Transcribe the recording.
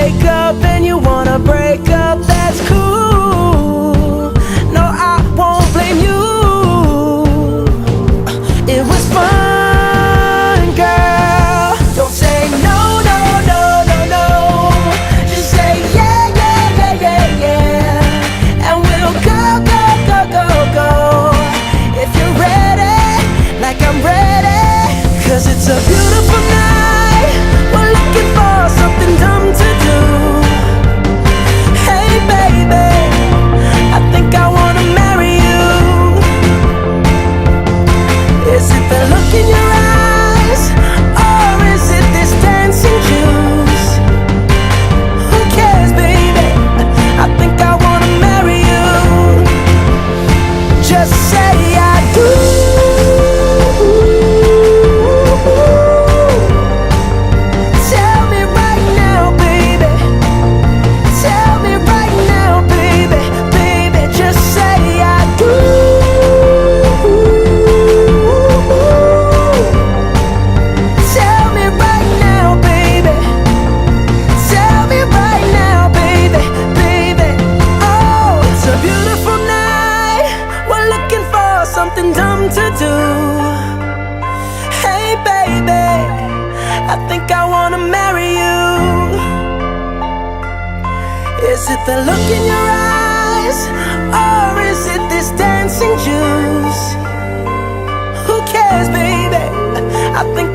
wake up and you wanna break up, that's cool. No, I won't blame you. It was fun, girl. Don't say no, no, no, no, no. Just say yeah, yeah, yeah, yeah, yeah. And we'll go, go, go, go, go. If you're ready, like I'm ready. 'Cause it's a beautiful night. We're looking for something dumb to do. Hey baby, I think I wanna marry you. Is it the look in your eyes, or is it this dancing juice? Who cares, baby? I think I wanna marry you. Just say I do. Tell me right now, baby. Tell me right now, baby. Baby, just say I do. Tell me right now, baby. Tell me right now, baby. Baby, oh, it's a beautiful night. We're looking for something dumb to do. Hey baby, I think I wanna marry you. Is it the look in your eyes, or is it this dancing juice? Who cares, baby? I think